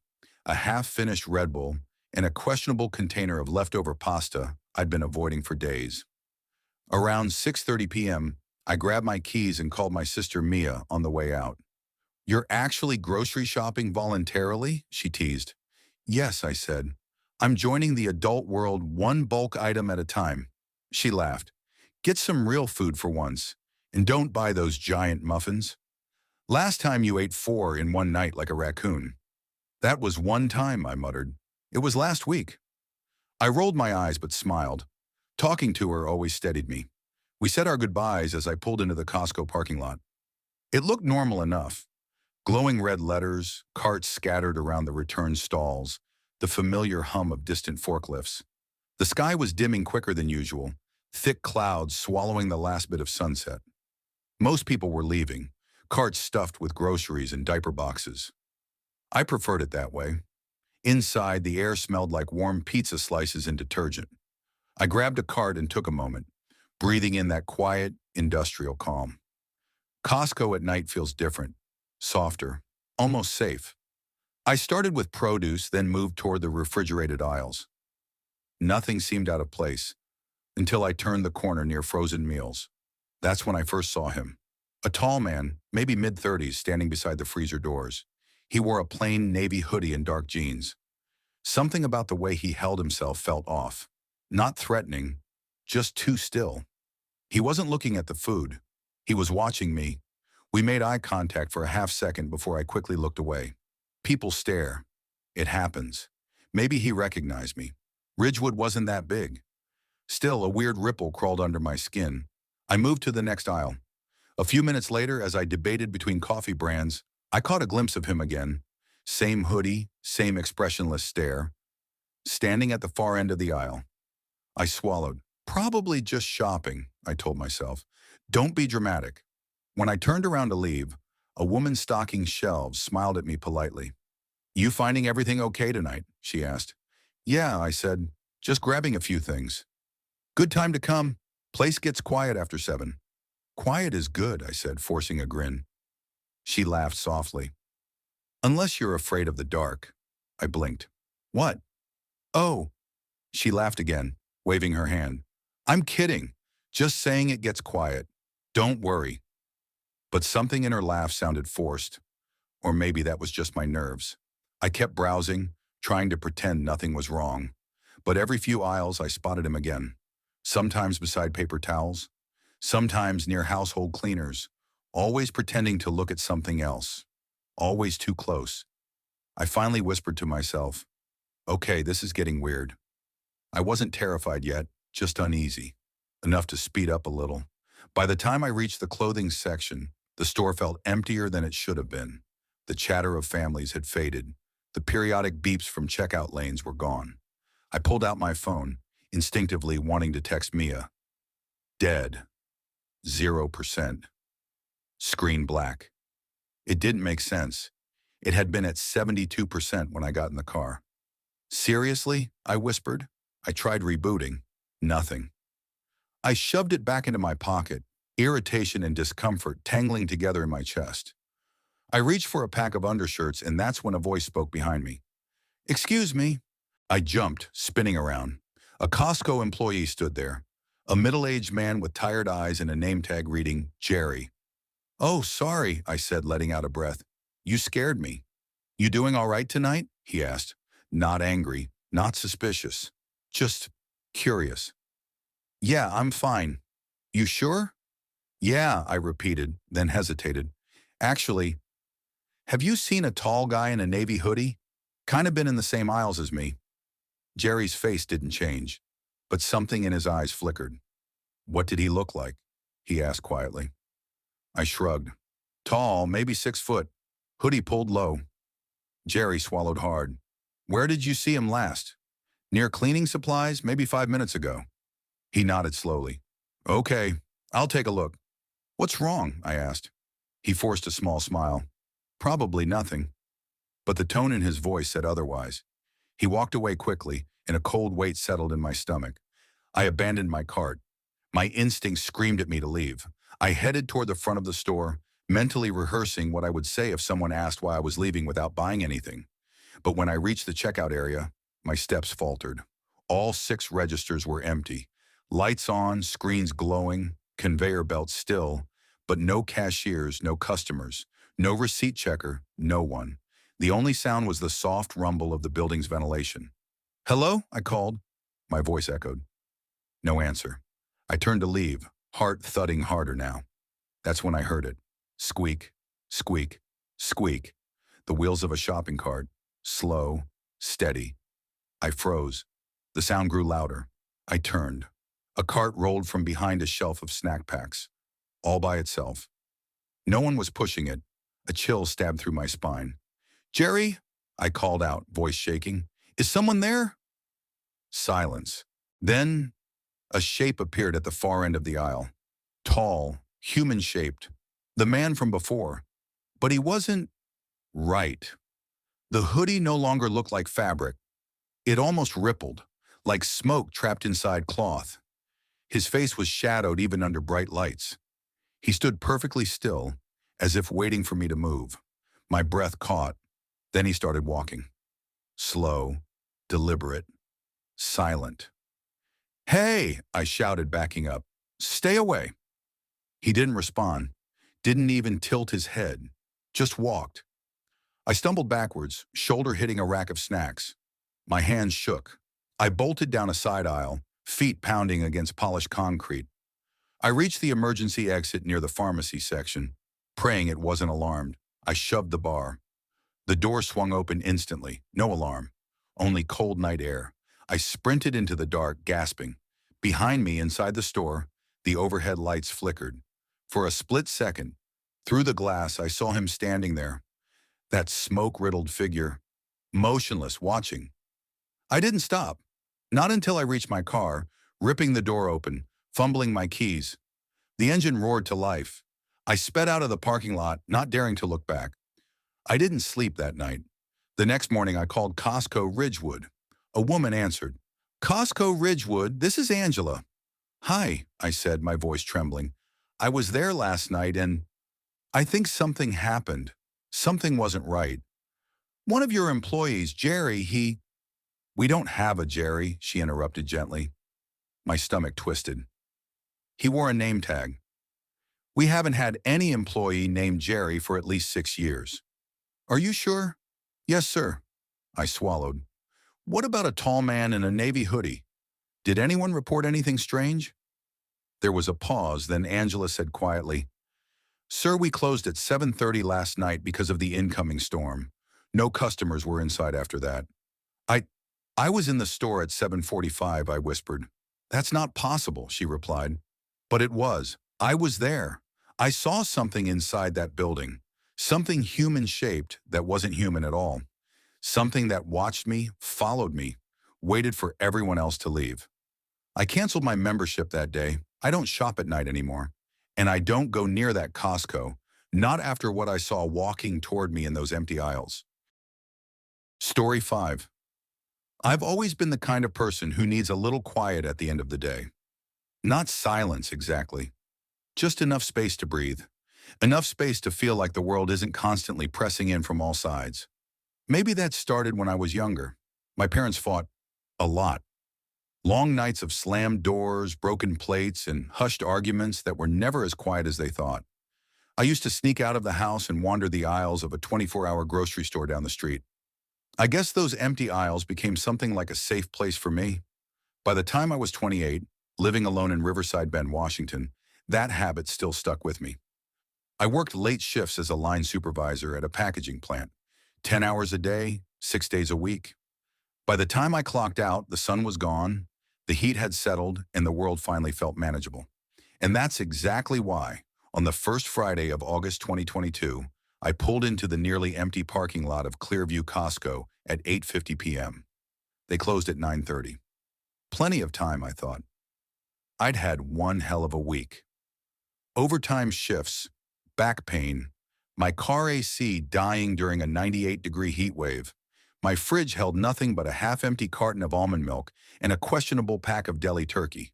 a half-finished Red Bull, and a questionable container of leftover pasta I'd been avoiding for days. Around 6:30 p.m., I grabbed my keys and called my sister Mia on the way out. "You're actually grocery shopping voluntarily?" she teased. "Yes," I said. "I'm joining the adult world one bulk item at a time." She laughed. "Get some real food for once, and don't buy those giant muffins. Last time you ate 4 in one night like a raccoon." "That was one time," I muttered. "It was last week." I rolled my eyes but smiled. Talking to her always steadied me. We said our goodbyes as I pulled into the Costco parking lot. It looked normal enough. Glowing red letters, carts scattered around the return stalls, the familiar hum of distant forklifts. The sky was dimming quicker than usual, thick clouds swallowing the last bit of sunset. Most people were leaving, carts stuffed with groceries and diaper boxes. I preferred it that way. Inside, the air smelled like warm pizza slices and detergent. I grabbed a cart and took a moment, breathing in that quiet, industrial calm. Costco at night feels different, softer, almost safe. I started with produce, then moved toward the refrigerated aisles. Nothing seemed out of place until I turned the corner near frozen meals. That's when I first saw him. A tall man, maybe mid-30s, standing beside the freezer doors. He wore a plain navy hoodie and dark jeans. Something about the way he held himself felt off. Not threatening, just too still. He wasn't looking at the food. He was watching me. We made eye contact for a half second before I quickly looked away. People stare. It happens. Maybe he recognized me. Ridgewood wasn't that big. Still, a weird ripple crawled under my skin. I moved to the next aisle. A few minutes later, as I debated between coffee brands, I caught a glimpse of him again. Same hoodie, same expressionless stare. Standing at the far end of the aisle. I swallowed. Probably just shopping, I told myself. Don't be dramatic. When I turned around to leave, a woman stocking shelves smiled at me politely. You finding everything okay tonight? She asked. Yeah, I said, just grabbing a few things. Good time to come. Place gets quiet after 7. Quiet is good, I said, forcing a grin. She laughed softly. Unless you're afraid of the dark. I blinked. What? Oh. She laughed again, waving her hand. I'm kidding. Just saying it gets quiet. Don't worry. But something in her laugh sounded forced. Or maybe that was just my nerves. I kept browsing, trying to pretend nothing was wrong. But every few aisles I spotted him again. Sometimes beside paper towels. Sometimes near household cleaners. Always pretending to look at something else. Always too close. I finally whispered to myself, okay, this is getting weird. I wasn't terrified yet, just uneasy. Enough to speed up a little. By the time I reached the clothing section, the store felt emptier than it should have been. The chatter of families had faded. The periodic beeps from checkout lanes were gone. I pulled out my phone, instinctively wanting to text Mia. Dead. 0%. Screen black. It didn't make sense. It had been at 72% when I got in the car. Seriously? I whispered. I tried rebooting. Nothing. I shoved it back into my pocket, irritation and discomfort tangling together in my chest. I reached for a pack of undershirts, and that's when a voice spoke behind me. Excuse me. I jumped, spinning around. A Costco employee stood there. A middle-aged man with tired eyes and a name tag reading, Jerry. Oh, sorry, I said, letting out a breath. You scared me. You doing all right tonight? He asked. Not angry, not suspicious. Just curious. Yeah, I'm fine. You sure? Yeah, I repeated, then hesitated. Actually, have you seen a tall guy in a navy hoodie? Kind of been in the same aisles as me. Jerry's face didn't change, but something in his eyes flickered. What did he look like? He asked quietly. I shrugged. Tall, maybe 6 foot. Hoodie pulled low. Jerry swallowed hard. Where did you see him last? Near cleaning supplies, maybe 5 minutes ago. He nodded slowly. Okay, I'll take a look. What's wrong? I asked. He forced a small smile. Probably nothing. But the tone in his voice said otherwise. He walked away quickly, and a cold weight settled in my stomach. I abandoned my cart. My instincts screamed at me to leave. I headed toward the front of the store, mentally rehearsing what I would say if someone asked why I was leaving without buying anything. But when I reached the checkout area, my steps faltered. All 6 registers were empty. Lights on, screens glowing, conveyor belts still, but no cashiers, no customers, no receipt checker, no one. The only sound was the soft rumble of the building's ventilation. Hello? I called. My voice echoed. No answer. I turned to leave, heart thudding harder now. That's when I heard it. Squeak, squeak, squeak. The wheels of a shopping cart. Slow, steady. I froze. The sound grew louder. I turned. A cart rolled from behind a shelf of snack packs, all by itself. No one was pushing it. A chill stabbed through my spine. Jerry, I called out, voice shaking. Is someone there? Silence. Then a shape appeared at the far end of the aisle. Tall, human-shaped. The man from before. But he wasn't right. The hoodie no longer looked like fabric. It almost rippled, like smoke trapped inside cloth. His face was shadowed even under bright lights. He stood perfectly still, as if waiting for me to move. My breath caught. Then he started walking. Slow, deliberate, silent. Hey, I shouted, backing up. Stay away. He didn't respond. Didn't even tilt his head. Just walked. I stumbled backwards, shoulder hitting a rack of snacks. My hands shook. I bolted down a side aisle, feet pounding against polished concrete. I reached the emergency exit near the pharmacy section. Praying it wasn't alarmed, I shoved the bar. The door swung open instantly, no alarm, only cold night air. I sprinted into the dark, gasping. Behind me, inside the store, the overhead lights flickered. For a split second, through the glass, I saw him standing there, that smoke-riddled figure, motionless, watching. I didn't stop, not until I reached my car, ripping the door open, fumbling my keys. The engine roared to life. I sped out of the parking lot, not daring to look back. I didn't sleep that night. The next morning, I called Costco Ridgewood. A woman answered. Costco Ridgewood, this is Angela. Hi, I said, my voice trembling. I was there last night and I think something happened. Something wasn't right. One of your employees, Jerry, We don't have a Jerry, she interrupted gently. My stomach twisted. He wore a name tag. We haven't had any employee named Jerry for at least 6 years. Are you sure? Yes, sir. I swallowed. What about a tall man in a navy hoodie? Did anyone report anything strange? There was a pause, then Angela said quietly, Sir, we closed at 7:30 last night because of the incoming storm. No customers were inside after that. I, I was in the store at 7:45, I whispered. That's not possible, she replied. But it was. I was there. I saw something inside that building. Something human-shaped that wasn't human at all. Something that watched me, followed me, waited for everyone else to leave. I canceled my membership that day. I don't shop at night anymore. And I don't go near that Costco, not after what I saw walking toward me in those empty aisles. Story 5. I've always been the kind of person who needs a little quiet at the end of the day. Not silence exactly, just enough space to breathe. Enough space to feel like the world isn't constantly pressing in from all sides. Maybe that started when I was younger. My parents fought a lot. Long nights of slammed doors, broken plates, and hushed arguments that were never as quiet as they thought. I used to sneak out of the house and wander the aisles of a 24-hour grocery store down the street. I guess those empty aisles became something like a safe place for me. By the time I was 28, living alone in Riverside Bend, Washington, that habit still stuck with me. I worked late shifts as a line supervisor at a packaging plant, 10 hours a day, 6 days a week. By the time I clocked out, the sun was gone, the heat had settled, and the world finally felt manageable. And that's exactly why, on the first Friday of August 2022, I pulled into the nearly empty parking lot of Clearview Costco at 8:50 p.m. They closed at 9:30. Plenty of time, I thought. I'd had one hell of a week. Overtime shifts, back pain, my car AC dying during a 98-degree heat wave. My fridge held nothing but a half-empty carton of almond milk and a questionable pack of deli turkey.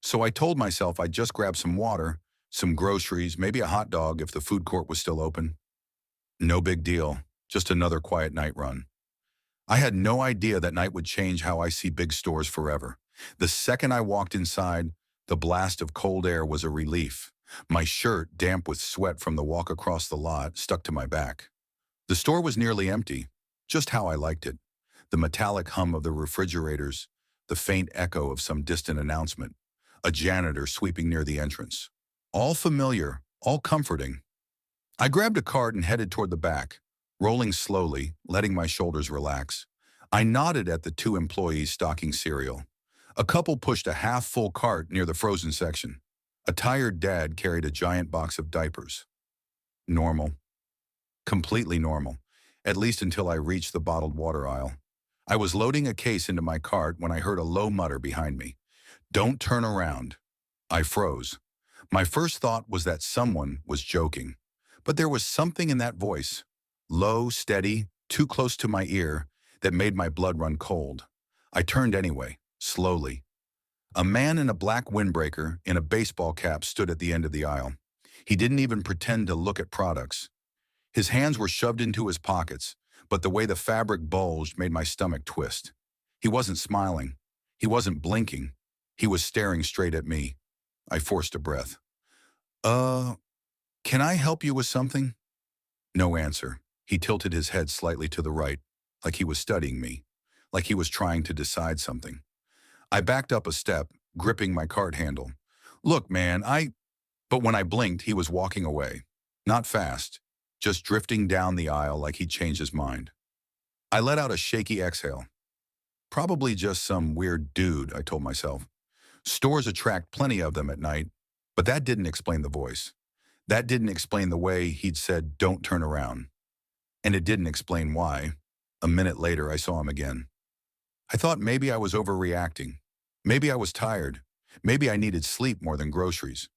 So I told myself I'd just grab some water, some groceries, maybe a hot dog if the food court was still open. No big deal, just another quiet night run. I had no idea that night would change how I see big stores forever. The second I walked inside, the blast of cold air was a relief. My shirt, damp with sweat from the walk across the lot, stuck to my back. The store was nearly empty, just how I liked it. The metallic hum of the refrigerators, the faint echo of some distant announcement, a janitor sweeping near the entrance. All familiar, all comforting. I grabbed a cart and headed toward the back, rolling slowly, letting my shoulders relax. I nodded at the 2 employees stocking cereal. A couple pushed a half-full cart near the frozen section. A tired dad carried a giant box of diapers. Normal. Completely normal, at least until I reached the bottled water aisle. I was loading a case into my cart when I heard a low mutter behind me. Don't turn around. I froze. My first thought was that someone was joking. But there was something in that voice, low, steady, too close to my ear, that made my blood run cold. I turned anyway, slowly. A man in a black windbreaker in a baseball cap stood at the end of the aisle. He didn't even pretend to look at products. His hands were shoved into his pockets, but the way the fabric bulged made my stomach twist. He wasn't smiling. He wasn't blinking. He was staring straight at me. I forced a breath. Can I help you with something? No answer. He tilted his head slightly to the right, like he was studying me, like he was trying to decide something. I backed up a step, gripping my cart handle. Look, man, But when I blinked, he was walking away. Not fast, just drifting down the aisle like he'd changed his mind. I let out a shaky exhale. Probably just some weird dude, I told myself. Stores attract plenty of them at night, but that didn't explain the voice. That didn't explain the way he'd said, "Don't turn around." And it didn't explain why. A minute later, I saw him again. I thought maybe I was overreacting. Maybe I was tired. Maybe I needed sleep more than groceries.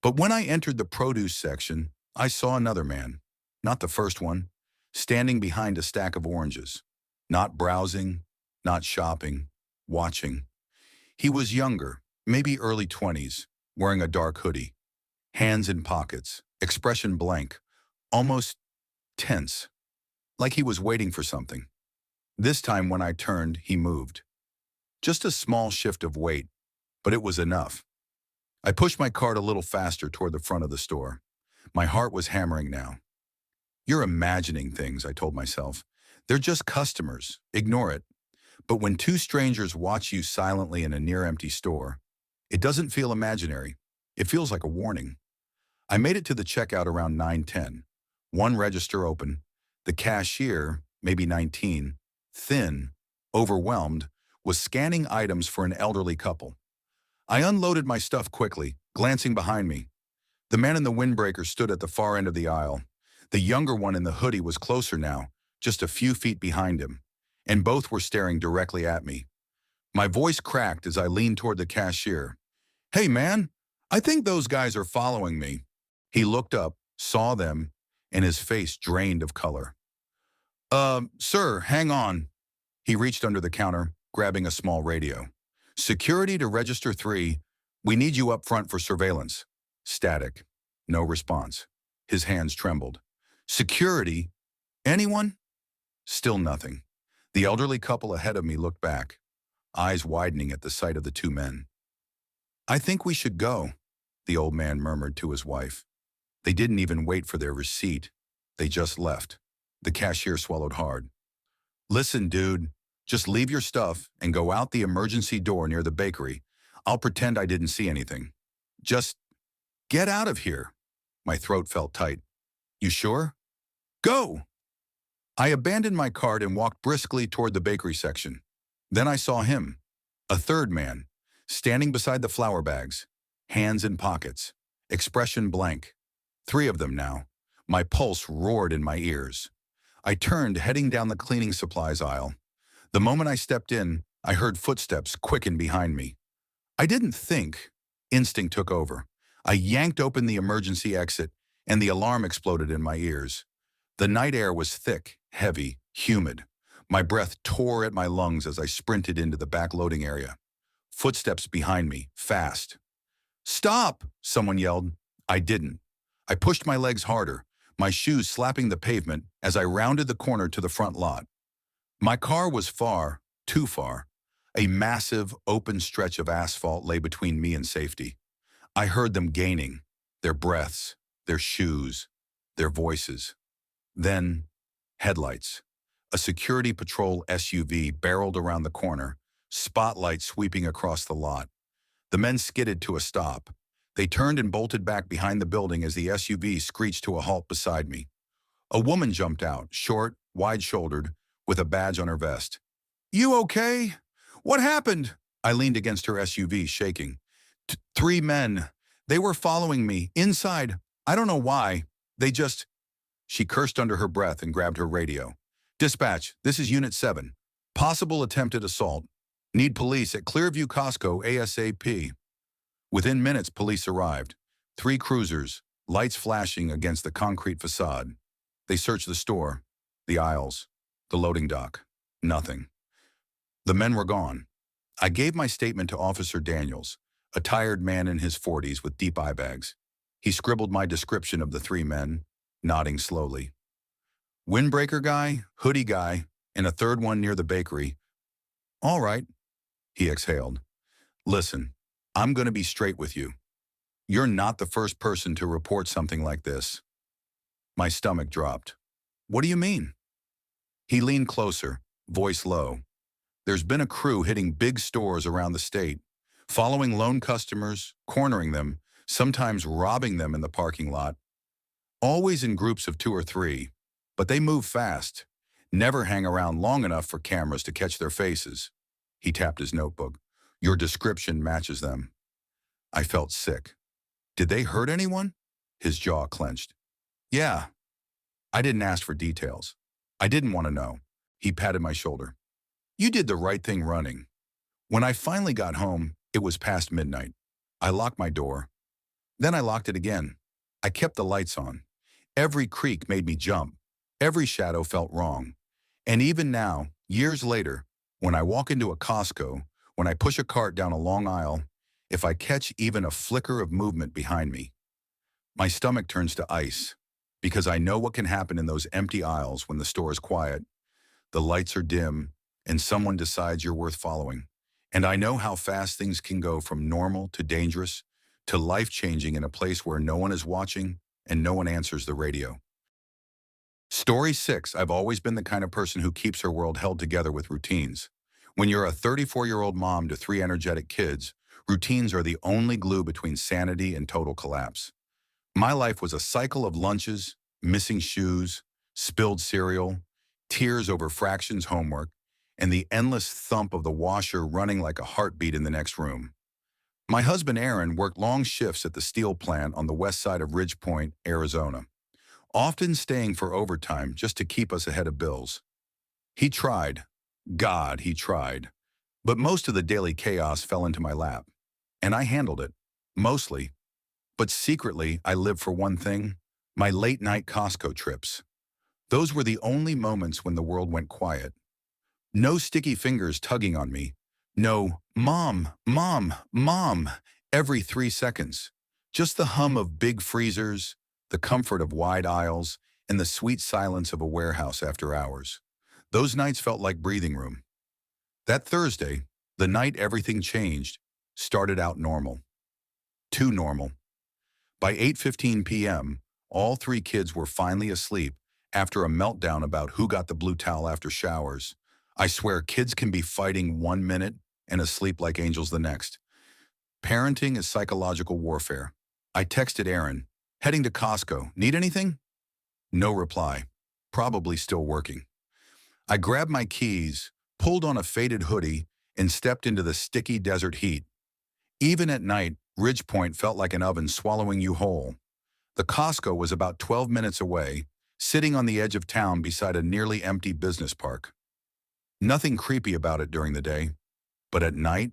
But when I entered the produce section, I saw another man. Not the first one. Standing behind a stack of oranges. Not browsing, not shopping, watching. He was younger, maybe early 20s, wearing a dark hoodie. Hands in pockets, expression blank, almost tense, like he was waiting for something. This time when I turned, he moved. Just a small shift of weight, but it was enough. I pushed my cart a little faster toward the front of the store. My heart was hammering now. You're imagining things, I told myself. They're just customers. Ignore it. But when two strangers watch you silently in a near-empty store, it doesn't feel imaginary. It feels like a warning. I made it to the checkout around 9:10. One register open. The cashier, maybe 19, thin, overwhelmed, was scanning items for an elderly couple. I unloaded my stuff quickly, glancing behind me. The man in the windbreaker stood at the far end of the aisle. The younger one in the hoodie was closer now, just a few feet behind him, and both were staring directly at me. My voice cracked as I leaned toward the cashier. "Hey, man, I think those guys are following me." He looked up, saw them, and his face drained of color. Sir, hang on." He reached under the counter, grabbing a small radio. "Security to register 3. We need you up front for surveillance." Static. No response. His hands trembled. "Security? Anyone?" Still nothing. The elderly couple ahead of me looked back, eyes widening at the sight of the two men. "I think we should go," the old man murmured to his wife. They didn't even wait for their receipt. They just left. The cashier swallowed hard. "Listen, dude, just leave your stuff and go out the emergency door near the bakery. I'll pretend I didn't see anything. Just get out of here." My throat felt tight. "You sure?" "Go!" I abandoned my cart and walked briskly toward the bakery section. Then I saw him, a third man, standing beside the flour bags, hands in pockets, expression blank. 3 of them now. My pulse roared in my ears. I turned, heading down the cleaning supplies aisle. The moment I stepped in, I heard footsteps quicken behind me. I didn't think. Instinct took over. I yanked open the emergency exit, and the alarm exploded in my ears. The night air was thick, heavy, humid. My breath tore at my lungs as I sprinted into the back loading area. Footsteps behind me, fast. "Stop!" someone yelled. I didn't. I pushed my legs harder, my shoes slapping the pavement as I rounded the corner to the front lot. My car was far, too far. A massive, open stretch of asphalt lay between me and safety. I heard them gaining, their breaths, their shoes, their voices. Then, headlights. A security patrol SUV barreled around the corner, spotlight sweeping across the lot. The men skidded to a stop. They turned and bolted back behind the building as the SUV screeched to a halt beside me. A woman jumped out, short, wide-shouldered, with a badge on her vest. "You okay? What happened?" I leaned against her SUV, shaking. 3 men. They were following me, inside. I don't know why. They just... She cursed under her breath and grabbed her radio. "Dispatch, this is Unit 7. Possible attempted assault. Need police at Clearview Costco ASAP." Within minutes, police arrived. 3 cruisers, lights flashing against the concrete facade. They searched the store, the aisles, the loading dock. Nothing. The men were gone. I gave my statement to Officer Daniels, a tired man in his 40s with deep eye bags. He scribbled my description of the 3 men, nodding slowly. "Windbreaker guy, hoodie guy, and a third one near the bakery." "All right," he exhaled. "Listen, I'm going to be straight with you. You're not the first person to report something like this. My stomach dropped. What do you mean? He leaned closer, voice low. There's been a crew hitting big stores around the state, following lone customers, cornering them, sometimes robbing them in the parking lot. Always in groups of 2 or 3, but they move fast, never hang around long enough for cameras to catch their faces. He tapped his notebook. Your description matches them. I felt sick. Did they hurt anyone? His jaw clenched. Yeah. I didn't ask for details. I didn't want to know. He patted my shoulder. You did the right thing running. When I finally got home, it was past midnight. I locked my door. Then I locked it again. I kept the lights on. Every creak made me jump. Every shadow felt wrong. And even now, years later, when I walk into a Costco, when I push a cart down a long aisle, if I catch even a flicker of movement behind me, my stomach turns to ice, because I know what can happen in those empty aisles when the store is quiet, the lights are dim, and someone decides you're worth following. And I know how fast things can go from normal to dangerous to life-changing in a place where no one is watching and no one answers the radio. Story 6, I've always been the kind of person who keeps her world held together with routines. When you're a 34-year-old mom to 3 energetic kids, routines are the only glue between sanity and total collapse. My life was a cycle of lunches, missing shoes, spilled cereal, tears over fractions homework, and the endless thump of the washer running like a heartbeat in the next room. My husband Aaron worked long shifts at the steel plant on the west side of Ridge Point, Arizona, often staying for overtime just to keep us ahead of bills. He tried. God, he tried. But most of the daily chaos fell into my lap. And I handled it. Mostly. But secretly, I lived for one thing: my late-night Costco trips. Those were the only moments when the world went quiet. No sticky fingers tugging on me. No, Mom, Mom, Mom, every 3 seconds. Just the hum of big freezers, the comfort of wide aisles, and the sweet silence of a warehouse after hours. Those nights felt like breathing room. That Thursday, the night everything changed, started out normal. Too normal. By 8:15 p.m., all 3 kids were finally asleep after a meltdown about who got the blue towel after showers. I swear kids can be fighting 1 minute and asleep like angels the next. Parenting is psychological warfare. I texted Aaron, heading to Costco, need anything? No reply. Probably still working. I grabbed my keys, pulled on a faded hoodie, and stepped into the sticky desert heat. Even at night, Ridge Point felt like an oven swallowing you whole. The Costco was about 12 minutes away, sitting on the edge of town beside a nearly empty business park. Nothing creepy about it during the day, but at night,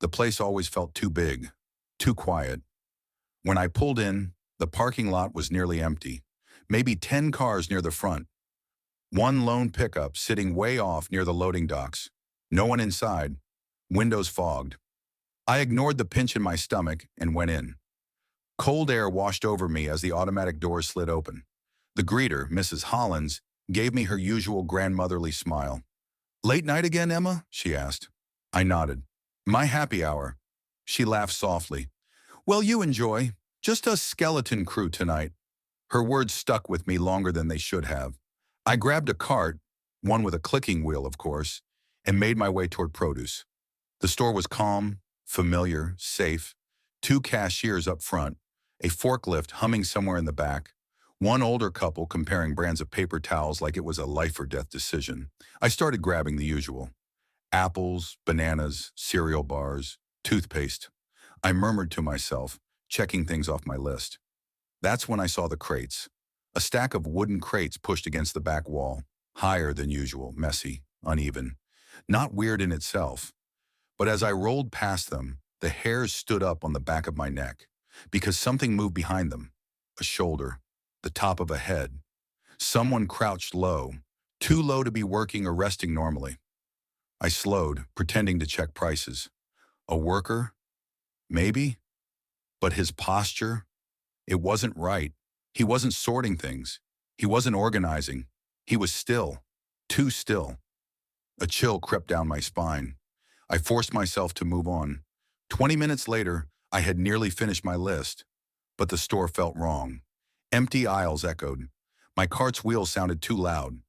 the place always felt too big, too quiet. When I pulled in, the parking lot was nearly empty, maybe 10 cars near the front. One lone pickup sitting way off near the loading docks. No one inside, windows fogged. I ignored the pinch in my stomach and went in. Cold air washed over me as the automatic doors slid open. The greeter, Mrs. Hollins, gave me her usual grandmotherly smile. Late night again, Emma? She asked. I nodded. My happy hour. She laughed softly. Well, you enjoy. Just a skeleton crew tonight. Her words stuck with me longer than they should have. I grabbed a cart, one with a clicking wheel, of course, and made my way toward produce. The store was calm, familiar, safe. 2 cashiers up front, a forklift humming somewhere in the back, one older couple comparing brands of paper towels like it was a life-or-death decision. I started grabbing the usual. Apples, bananas, cereal bars, toothpaste. I murmured to myself, checking things off my list. That's when I saw the crates. A stack of wooden crates pushed against the back wall, higher than usual, messy, uneven. Not weird in itself, but as I rolled past them, the hairs stood up on the back of my neck, because something moved behind them. A shoulder, the top of a head. Someone crouched low, too low to be working or resting normally. I slowed, pretending to check prices. A worker? Maybe? But his posture? It wasn't right. He wasn't sorting things. He wasn't organizing. He was still. Too still. A chill crept down my spine. I forced myself to move on. 20 minutes later, I had nearly finished my list, but the store felt wrong. Empty aisles echoed. My cart's wheels sounded too loud.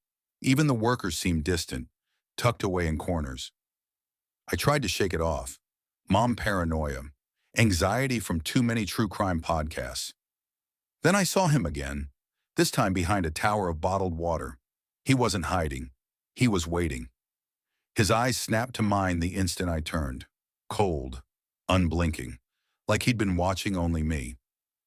Even the workers seemed distant, tucked away in corners. I tried to shake it off. Mom paranoia. Anxiety from too many true crime podcasts. Then I saw him again, this time behind a tower of bottled water. He wasn't hiding. He was waiting. His eyes snapped to mine the instant I turned. Cold, unblinking, like he'd been watching only me.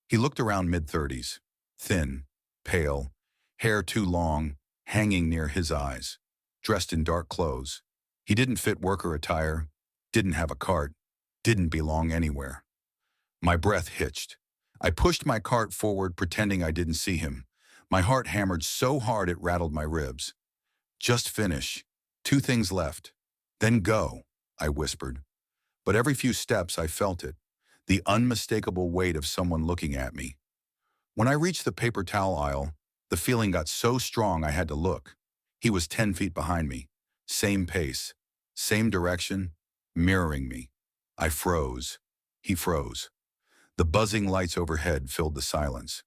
He looked around mid-30s, thin, pale, hair too long, hanging near his eyes, dressed in dark clothes. He didn't fit worker attire, didn't have a cart, didn't belong anywhere. My breath hitched. I pushed my cart forward, pretending I didn't see him. My heart hammered so hard it rattled my ribs. Just finish. 2 things left. Then go, I whispered. But every few steps I felt it, the unmistakable weight of someone looking at me. When I reached the paper towel aisle, the feeling got so strong I had to look. He was 10 feet behind me. Same pace, same direction, mirroring me. I froze. He froze. The buzzing lights overhead filled the silence.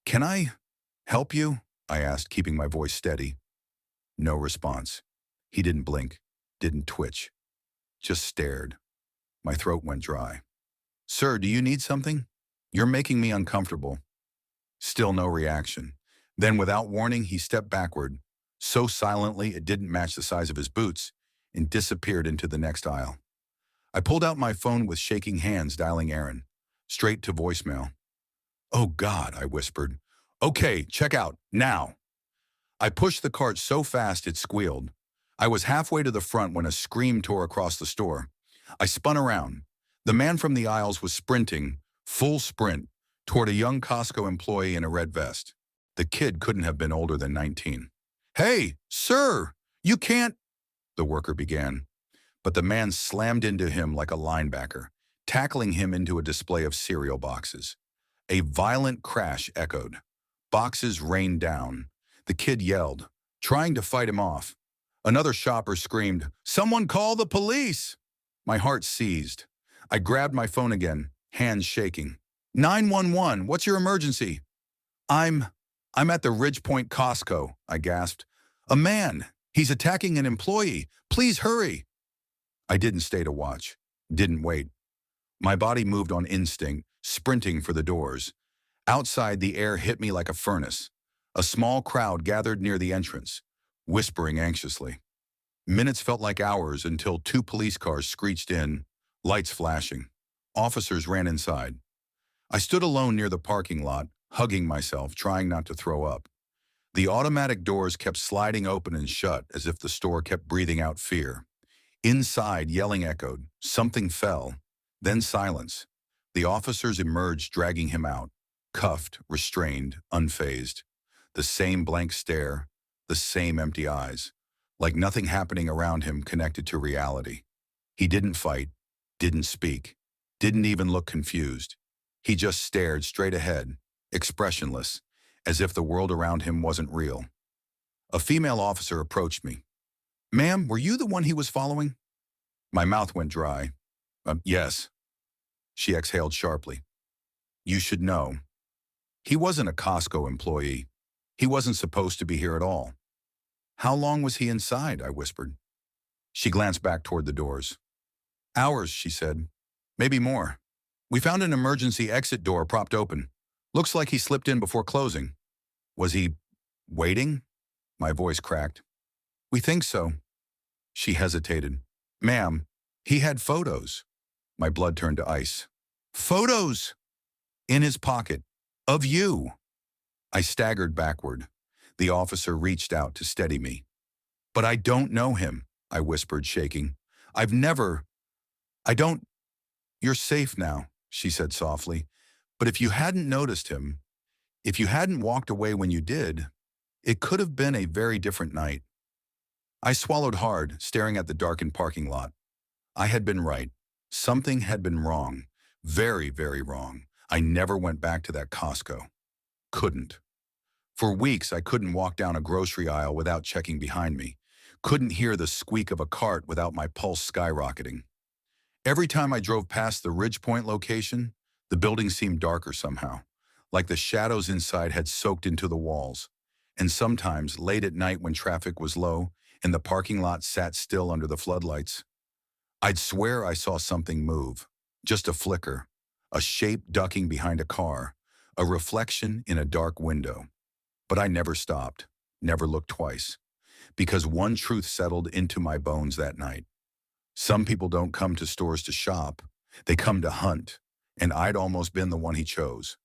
"Can I help you?" I asked, keeping my voice steady. No response. He didn't blink, didn't twitch, just stared. My throat went dry. "Sir, do you need something? You're making me uncomfortable." Still no reaction. Then, without warning, he stepped backward, so silently it didn't match the size of his boots, and disappeared into the next aisle. I pulled out my phone with shaking hands, dialing Aaron, straight to voicemail. "Oh God," I whispered. "Okay, check out, now." I pushed the cart so fast it squealed. I was halfway to the front when a scream tore across the store. I spun around. The man from the aisles was sprinting, full sprint, toward a young Costco employee in a red vest. The kid couldn't have been older than 19. "Hey, sir, you can't," the worker began. But the man slammed into him like a linebacker, tackling him into a display of cereal boxes. A violent crash echoed. Boxes rained down. The kid yelled, trying to fight him off. Another shopper screamed, "Someone call the police!" My heart seized. I grabbed my phone again, hands shaking. 911, what's your emergency?" I'm at the Ridgepoint Costco," I gasped. "A man, he's attacking an employee. Please hurry." I didn't stay to watch, didn't wait. My body moved on instinct, sprinting for the doors. Outside, the air hit me like a furnace. A small crowd gathered near the entrance, whispering anxiously. Minutes felt like hours until 2 police cars screeched in, lights flashing. Officers ran inside. I stood alone near the parking lot, hugging myself, trying not to throw up. The automatic doors kept sliding open and shut as if the store kept breathing out fear. Inside, yelling echoed. Something fell. Then silence. The officers emerged, dragging him out. Cuffed, restrained, unfazed. The same blank stare, the same empty eyes. Like nothing happening around him connected to reality. He didn't fight, didn't speak, didn't even look confused. He just stared straight ahead, expressionless, as if the world around him wasn't real. A female officer approached me. "Ma'am, were you the one he was following?" My mouth went dry. Yes." She exhaled sharply. "You should know. He wasn't a Costco employee. He wasn't supposed to be here at all." "How long was he inside?" I whispered. She glanced back toward the doors. "Hours," she said. "Maybe more. We found an emergency exit door propped open. Looks like he slipped in before closing." "Was he waiting?" My voice cracked. "We think so." She hesitated. "Ma'am, he had photos." My blood turned to ice. "Photos!" "In his pocket. Of you." I staggered backward. The officer reached out to steady me. "But I don't know him," I whispered, shaking. I don't." "You're safe now," she said softly. "But if you hadn't noticed him, if you hadn't walked away when you did, it could have been a very different night." I swallowed hard, staring at the darkened parking lot. I had been right. Something had been wrong. Very, very wrong. I never went back to that Costco. Couldn't. For weeks, I couldn't walk down a grocery aisle without checking behind me. Couldn't hear the squeak of a cart without my pulse skyrocketing. Every time I drove past the Ridgepoint location, the building seemed darker somehow, like the shadows inside had soaked into the walls. And sometimes, late at night when traffic was low and the parking lot sat still under the floodlights, I'd swear I saw something move. Just a flicker, a shape ducking behind a car, a reflection in a dark window. But I never stopped, never looked twice, because one truth settled into my bones that night. Some people don't come to stores to shop, they come to hunt, and I'd almost been the one he chose.